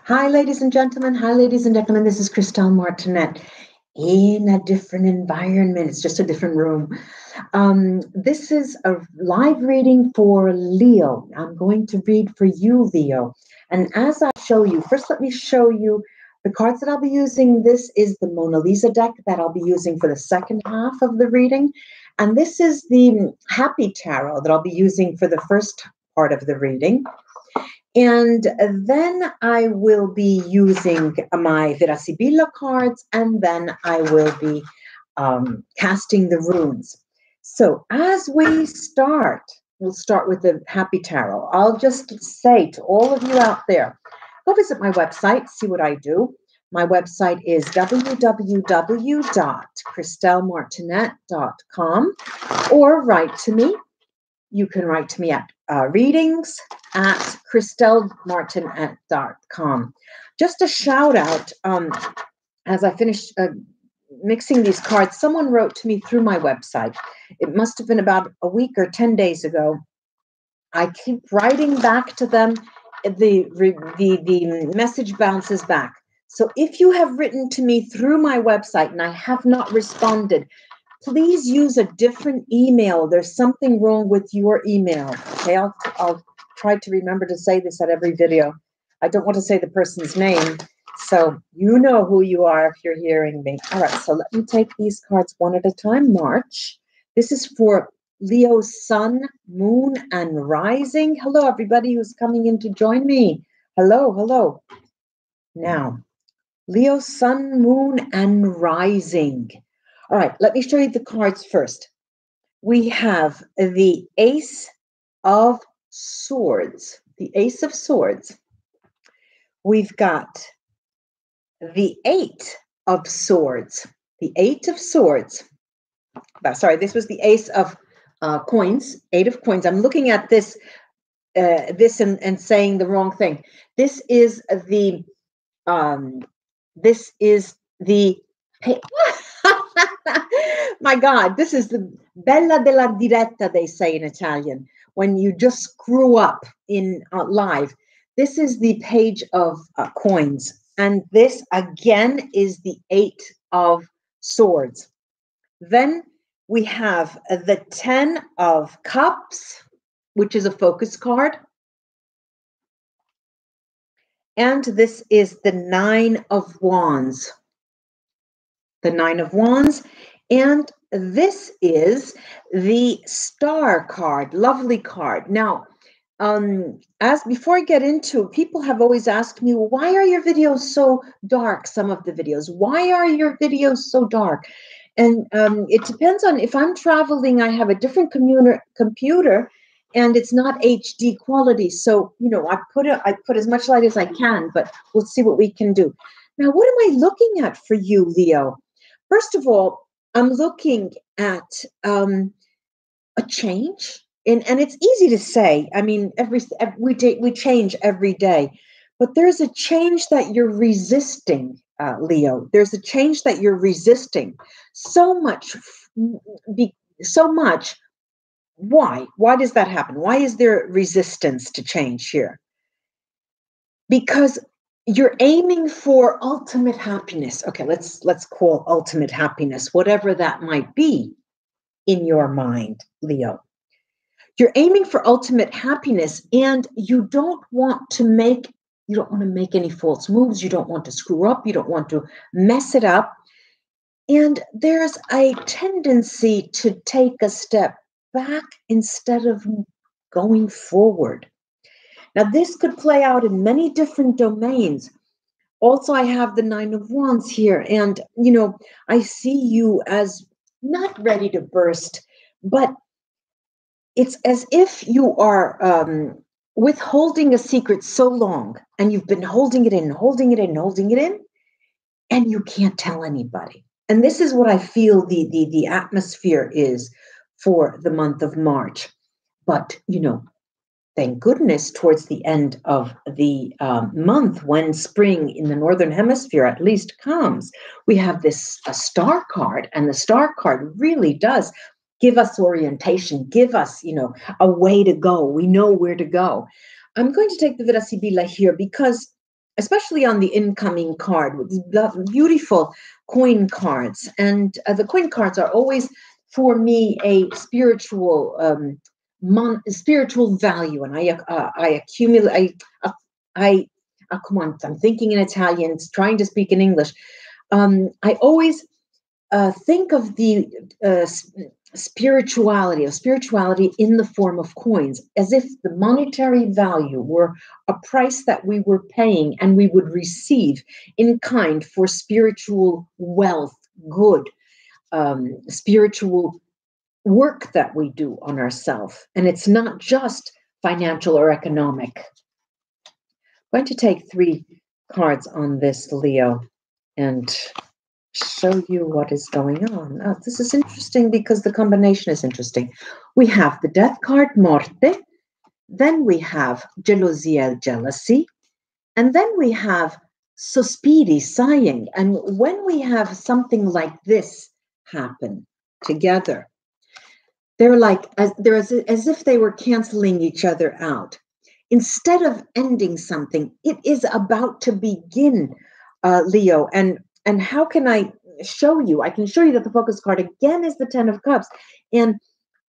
Hi, ladies and gentlemen. Hi, ladies and gentlemen. This is Christelle Martinette in a different environment. It's just a different room. This is a live reading for Leo. I'm going to read for you, Leo. And as I show you, first let me show you the cards that I'll be using. This is the Mona Lisa deck that I'll be using for the second half of the reading. And this is the Happy Tarot that I'll be using for the first part of the reading. And then I will be using my Vera Sibilla cards, and then I will be casting the runes. So as we start, we'll start with the Happy Tarot. I'll just say to all of you out there, go visit my website, see what I do. My website is www.christellemartinette.com, or write to me. You can write to me at readings@christellemartinette.com. Just a shout out, as I finished mixing these cards, someone wrote to me through my website. It must have been about a week or 10 days ago. I keep writing back to them. The message bounces back. So if you have written to me through my website and I have not responded, please use a different email. There's something wrong with your email. Okay, I'll try to remember to say this at every video. I don't want to say the person's name, so you know who you are if you're hearing me. All right, so let me take these cards one at a time. March. This is for Leo's sun, moon, and rising. Hello, everybody who's coming in to join me. Hello, hello. Now, Leo's sun, moon, and rising. All right, let me show you the cards first. We have the Ace of Swords, the Ace of Swords. We've got the Eight of Swords, the Eight of Swords. Sorry, this was the Ace of Coins, Eight of Coins. I'm looking at this, and saying the wrong thing. This is the, my God, this is the bella della diretta, they say in Italian, when you just screw up in live. This is the Page of Coins. And this, again, is the Eight of Swords. Then we have the 10 of Cups, which is a focus card. And this is the 9 of Wands. The 9 of Wands. And this is the Star card, lovely card. Now, before I get into it, people have always asked me, well, why are your videos so dark, some of the videos? Why are your videos so dark? And it depends on, if I'm traveling, I have a different computer, and it's not HD quality. So, you know, I put as much light as I can, but we'll see what we can do. Now, what am I looking at for you, Leo? First of all, I'm looking at a change, and it's easy to say. I mean, we change every day, but there's a change that you're resisting, Leo. There's a change that you're resisting so much. Why? Why does that happen? Why is there resistance to change here? Because you're aiming for ultimate happiness. Okay, let's call ultimate happiness, whatever that might be in your mind, Leo. You're aiming for ultimate happiness, and you don't want to make any false moves. You don't want to screw up. You don't want to mess it up. And there's a tendency to take a step back instead of going forward. Now, this could play out in many different domains. Also, I have the 9 of Wands here, and, you know, I see you as not ready to burst, but it's as if you are withholding a secret so long, and you've been holding it in, and you can't tell anybody. And this is what I feel the atmosphere is for the month of March. But, you know, thank goodness, towards the end of the month, when spring in the Northern Hemisphere at least comes, we have a star card, and the star card really does give us orientation, give us, you know, a way to go. We know where to go. I'm going to take the Vera Sibilla here because especially on the incoming card with these beautiful coin cards. And the coin cards are always, for me, a spiritual spiritual value. And I accumulate, come on, I'm thinking in Italian, trying to speak in English. I always think of the spirituality in the form of coins, as if the monetary value were a price that we were paying and we would receive in kind for spiritual wealth, good, spiritual work that we do on ourselves. And it's not just financial or economic. I'm going to take 3 cards on this, Leo, and show you what is going on. Oh, this is interesting because the combination is interesting. We have the death card, Morte. Then we have gelosia, jealousy. And then we have sospiri, sighing. And when we have something like this happen together, they're like, as if they were canceling each other out. Instead of ending something, it is about to begin, Leo. And how can I show you? I can show you that the focus card again is the 10 of Cups. And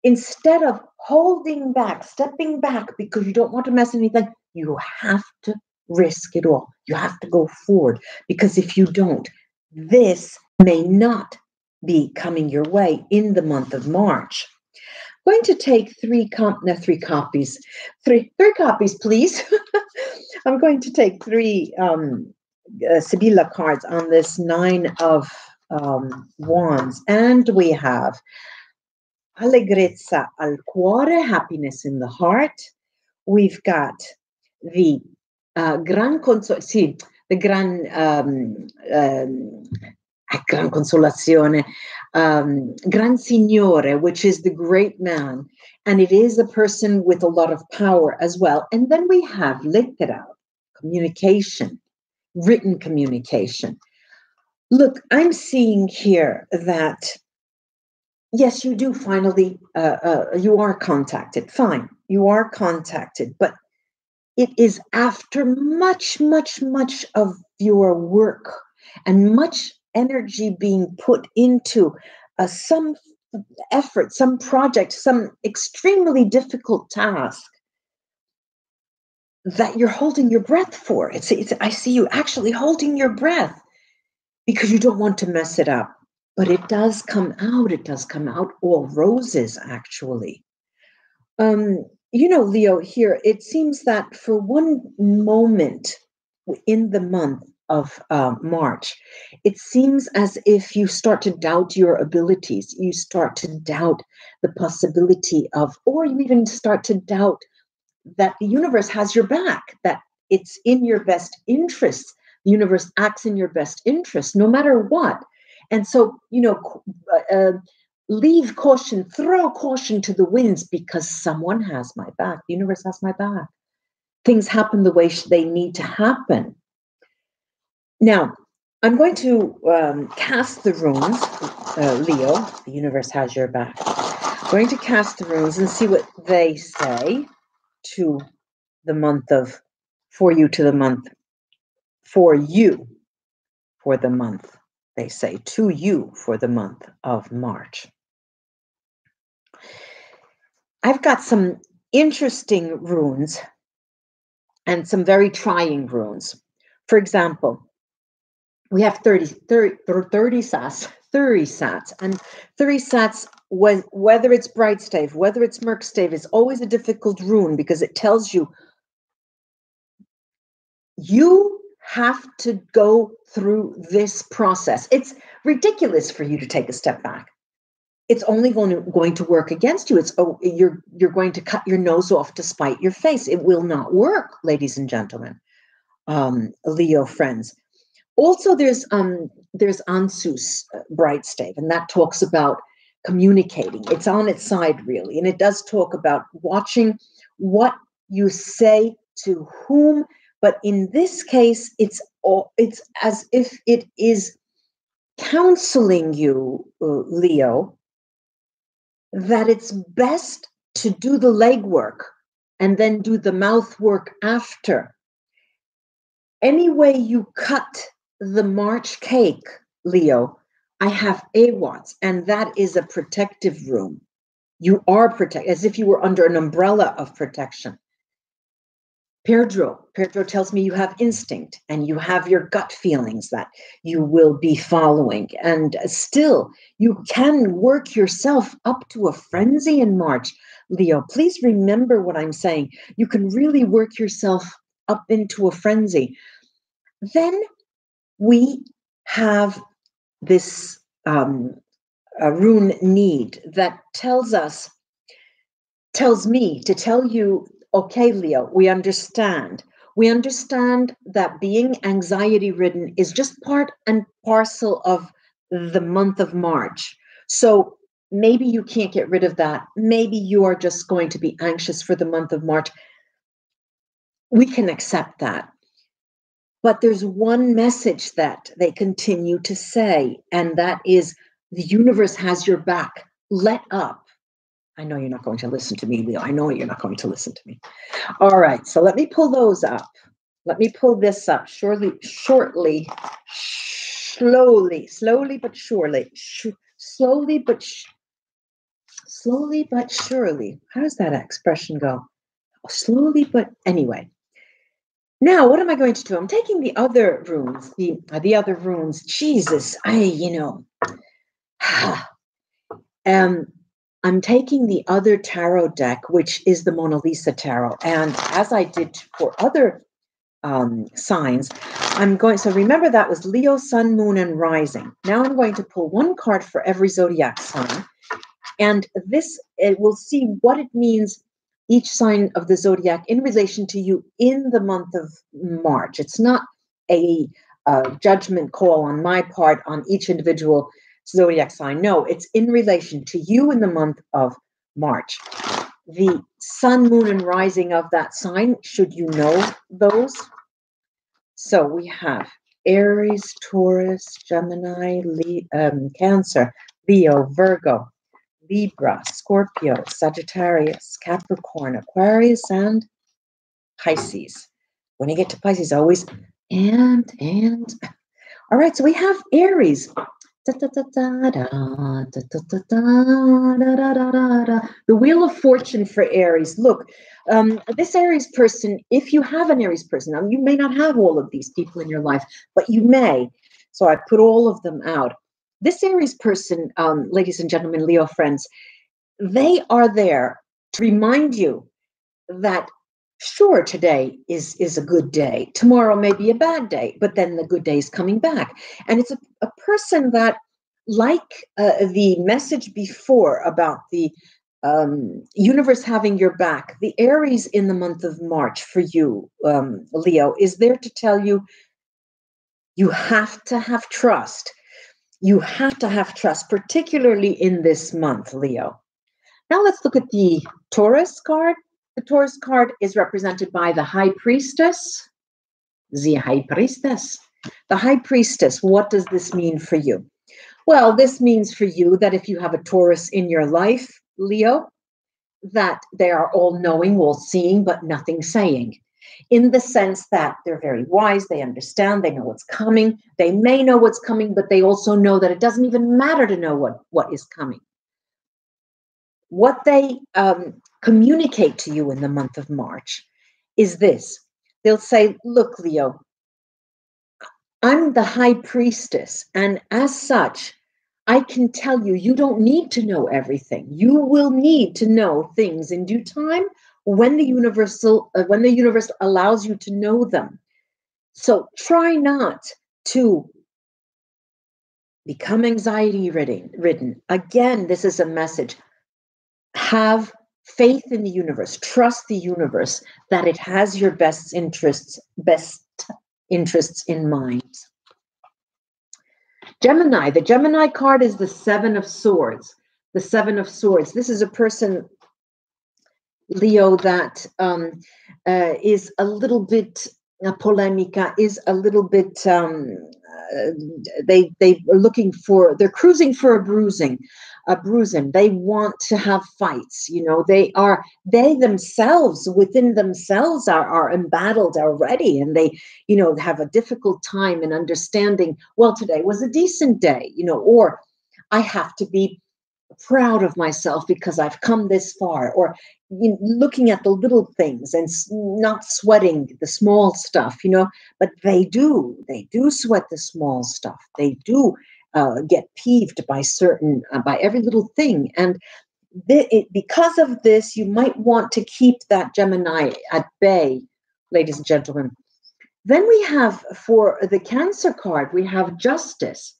instead of holding back, stepping back because you don't want to mess anything, you have to risk it all. You have to go forward, because if you don't, this may not be coming your way in the month of March. I'm going to take 3 copies, please. I'm going to take 3 Sibilla cards on this 9 of Wands, and we have Allegrezza al cuore, happiness in the heart. We've got the gran consolazione, gran signore, which is the great man, and it is a person with a lot of power as well. And then we have lettera, communication, written communication. Look, I'm seeing here that, yes, you do finally, you are contacted. Fine, you are contacted, but it is after much, much, much of your work and much energy being put into some effort, some project, some extremely difficult task that you're holding your breath for. I see you actually holding your breath because you don't want to mess it up. But it does come out. It does come out all roses, actually. Leo, here, it seems that for one moment in the month of March, it seems as if you start to doubt your abilities. You start to doubt the possibility of, or you even start to doubt that the universe has your back, that it's in your best interest. The universe acts in your best interest, no matter what. And so, leave caution, throw caution to the winds, because someone has my back. The universe has my back. Things happen the way they need to happen. Now, I'm going to cast the runes, Leo. The universe has your back. I'm going to cast the runes and see what they say to the month of, for you, to the month, for you, for the month, they say, to you for the month of March. I've got some interesting runes and some very trying runes. For example, we have 30 sats, and 30 sats, whether it's bright stave, whether it's murk stave, is always a difficult rune, because it tells you you have to go through this process. It's ridiculous for you to take a step back. It's only going to work against you. You're going to cut your nose off to spite your face. It will not work, ladies and gentlemen, Leo friends. Also, there's Ansus bright stave, and that talks about communicating. It's on its side, really, and it does talk about watching what you say to whom. But in this case, it's as if it is counseling you, Leo, that it's best to do the legwork and then do the mouth work after. Any way you cut the March cake, Leo, I have AWATs, and that is a protective room. You are protected, as if you were under an umbrella of protection. Pedro tells me you have instinct and you have your gut feelings that you will be following. And still, you can work yourself up to a frenzy in March. Leo, please remember what I'm saying. You can really work yourself up into a frenzy. Then we have this rune need that tells me to tell you, okay, Leo, we understand. We understand that being anxiety-ridden is just part and parcel of the month of March. So maybe you can't get rid of that. Maybe you are just going to be anxious for the month of March. We can accept that. But there's one message that they continue to say, and that is the universe has your back. Let up. I know you're not going to listen to me, Leo. I know you're not going to listen to me. All right, so let me pull those up. Let me pull this up slowly, but surely. Slowly but surely. How does that expression go? Slowly, but anyway. Now, what am I going to do? I'm taking the other runes, the other runes. Jesus, I'm taking the other tarot deck, which is the Mona Lisa tarot. And as I did for other signs, so remember that was Leo, Sun, Moon, and Rising. Now I'm going to pull one card for every zodiac sign. And we'll see what it means, each sign of the zodiac in relation to you in the month of March. It's not a judgment call on my part on each individual zodiac sign. No, it's in relation to you in the month of March. The sun, moon, and rising of that sign, should you know those. So we have Aries, Taurus, Gemini, Cancer, Leo, Virgo, Libra, Scorpio, Sagittarius, Capricorn, Aquarius, and Pisces. When you get to Pisces, always and. All right, so we have Aries. The Wheel of Fortune for Aries. Look, this Aries person, if you have an Aries person, now you may not have all of these people in your life, but you may. So I put all of them out. This Aries person, ladies and gentlemen, Leo friends, they are there to remind you that, sure, today is a good day. Tomorrow may be a bad day, but then the good day is coming back. And it's a person that, like the message before about the universe having your back, the Aries in the month of March for you, Leo, is there to tell you, you have to have trust. You have to have trust, particularly in this month, Leo. Now let's look at the Taurus card. The Taurus card is represented by the High Priestess. The High Priestess. The High Priestess, what does this mean for you? Well, this means for you that if you have a Taurus in your life, Leo, that they are all knowing, all seeing, but nothing saying. In the sense that they're very wise, they understand, they know what's coming. They may know what's coming, but they also know that it doesn't even matter to know what is coming. What they communicate to you in the month of March is this. They'll say, look, Leo, I'm the High Priestess, and as such, I can tell you, you don't need to know everything. You will need to know things in due time when the universe allows you to know them. So try not to become anxiety-ridden. Again, this is a message. Have faith in the universe. Trust the universe that it has your best interests in mind. Gemini. The Gemini card is the Seven of Swords. The Seven of Swords. This is a person, Leo, that is a little bit polemica, is a little bit they are looking for, they're cruising for a bruising. They want to have fights. You know, they themselves, within themselves, are embattled already, and they, you know, have a difficult time in understanding, well, today was a decent day, you know, or I have to be proud of myself because I've come this far, or, you know, looking at the little things and not sweating the small stuff, you know. But they do sweat the small stuff. They do get peeved by by every little thing. And because of this, you might want to keep that Gemini at bay, ladies and gentlemen. Then we have, for the Cancer card, we have Justice.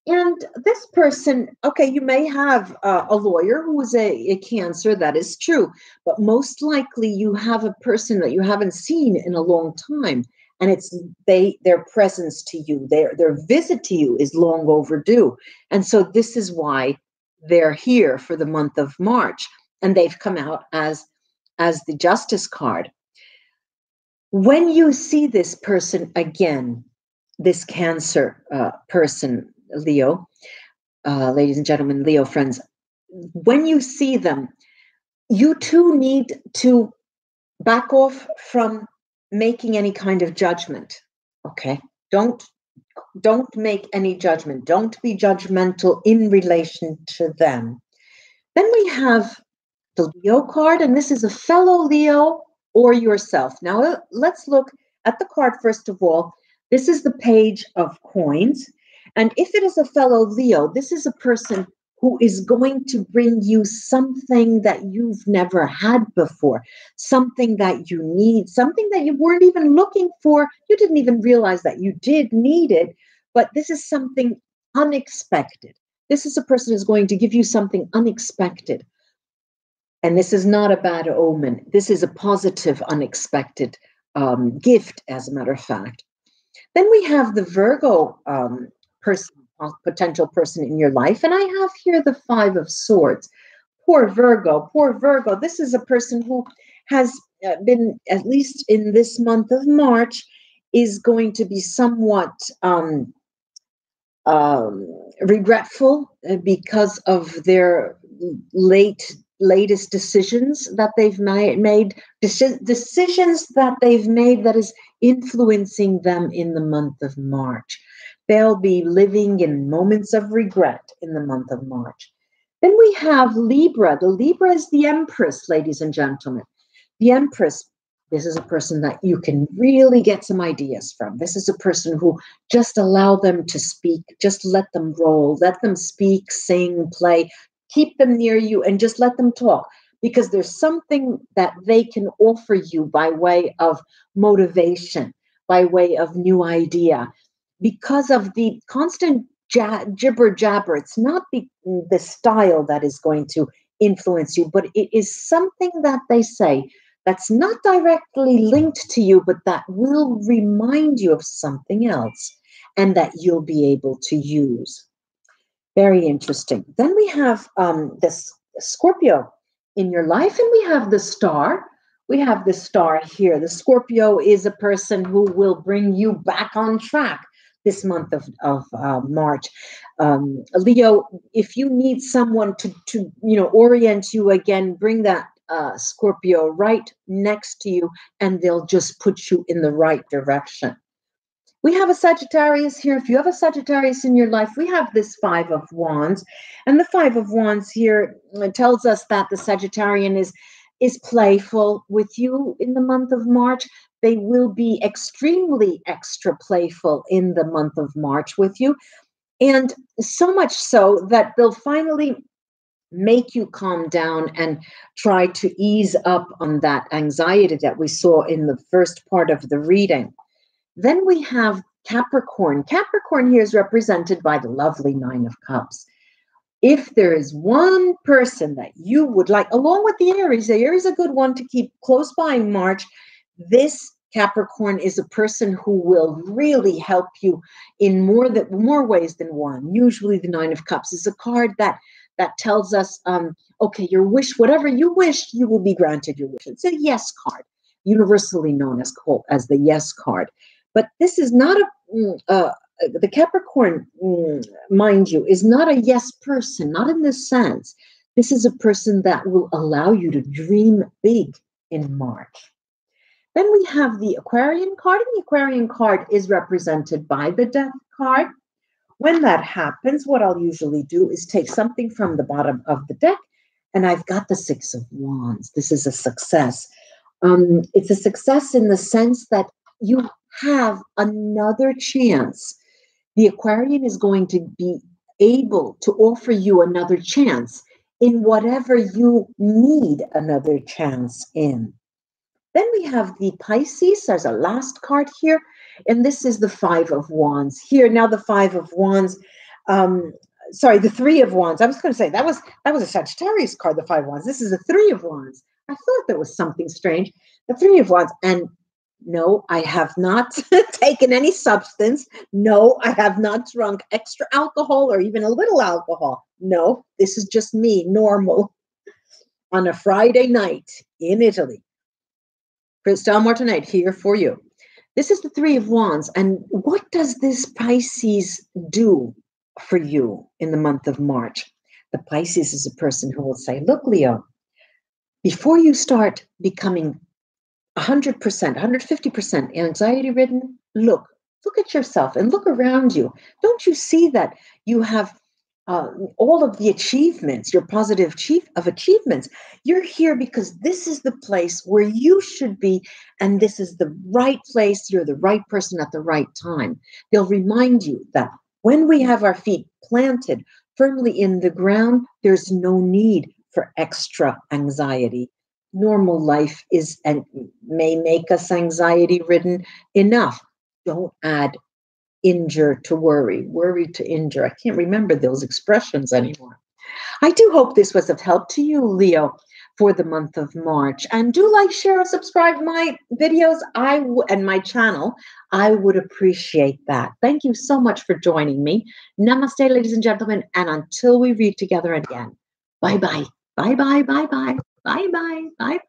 And this person, okay, you may have a lawyer who is a Cancer, that is true, but most likely you have a person that you haven't seen in a long time, and it's their presence to you, their visit to you is long overdue. And so this is why they're here for the month of March, and they've come out as the Justice card. When you see this person again, this Cancer person, Leo, ladies and gentlemen, Leo friends, when you see them, you too need to back off from making any kind of judgment. Okay, don't make any judgment. Don't be judgmental in relation to them. Then we have the Leo card, and this is a fellow Leo or yourself. Now let's look at the card first of all. This is the Page of Coins. And if it is a fellow Leo, this is a person who is going to bring you something that you've never had before, something that you need, something that you weren't even looking for. You didn't even realize that you did need it, but this is something unexpected. This is a person who's going to give you something unexpected. And this is not a bad omen. This is a positive, unexpected gift, as a matter of fact. Then we have the Virgo potential person in your life. And I have here the Five of Swords. Poor Virgo, poor Virgo. This is a person who has been, at least in this month of March, is going to be somewhat regretful because of their latest decisions that they've made, decisions that they've made that is influencing them in the month of March. They'll be living in moments of regret in the month of March. Then we have Libra. The Libra is the Empress, ladies and gentlemen. The Empress, this is a person that you can really get some ideas from. This is a person who, just allow them to speak, just let them roll, let them speak, sing, play, keep them near you and just let them talk, because there's something that they can offer you by way of motivation, by way of new idea. Because of the constant jibber jabber, it's not the style that is going to influence you, but it is something that they say that's not directly linked to you, but that will remind you of something else and that you'll be able to use. Very interesting. Then we have this Scorpio in your life, and we have the Star. We have the Star here. The Scorpio is a person who will bring you back on track this month of March. Leo, if you need someone to orient you again, bring that Scorpio right next to you, and they'll just put you in the right direction. We have a Sagittarius here. If you have a Sagittarius in your life, we have this Five of Wands. And the Five of Wands here tells us that the Sagittarian is playful with you in the month of March. They will be extremely extra playful in the month of March with you. And so much so that they'll finally make you calm down and try to ease up on that anxiety that we saw in the first part of the reading. Then we have Capricorn. Capricorn here is represented by the lovely Nine of Cups. If there is one person that you would like, along with the Aries is a good one to keep close by in March. This Capricorn is a person who will really help you in more ways than one. Usually the Nine of Cups is a card that tells us, okay, your wish, whatever you wish, you will be granted your wish. It's a yes card, universally known as the yes card. But this is not the Capricorn, mind you, is not a yes person, not in this sense. This is a person that will allow you to dream big in March. Then we have the Aquarian card, and the Aquarian card is represented by the Death card. When that happens, what I'll usually do is take something from the bottom of the deck, and I've got the Six of Wands. This is a success. It's a success in the sense that you have another chance. The Aquarian is going to be able to offer you another chance in whatever you need another chance in. Then we have the Pisces. There's a last card here, and this is the Five of Wands here. Now the Five of Wands, sorry, the Three of Wands. I was going to say that was a Sagittarius card, the Five of Wands. This is the Three of Wands. I thought there was something strange. The Three of Wands, and no, I have not taken any substance. No, I have not drunk extra alcohol or even a little alcohol. No, this is just me, normal, on a Friday night in Italy. Christelle Martinette here for you. This is the Three of Wands. And what does this Pisces do for you in the month of March? The Pisces is a person who will say, look, Leo, before you start becoming 100%, 150% anxiety-ridden, look at yourself and look around you. Don't you see that you have all of the achievements, your positive achievements? You're here because this is the place where you should be, and this is the right place. You're the right person at the right time. They'll remind you that when we have our feet planted firmly in the ground, there's no need for extra anxiety. Normal life is and may make us anxiety-ridden enough. Don't add injure to worry, worry to injure. I can't remember those expressions anymore. I do hope this was of help to you, Leo, for the month of March. And do like, share, and subscribe my videos and my channel. I would appreciate that. Thank you so much for joining me. Namaste, ladies and gentlemen. And until we read together again, bye-bye. Bye-bye, bye-bye, bye-bye, bye.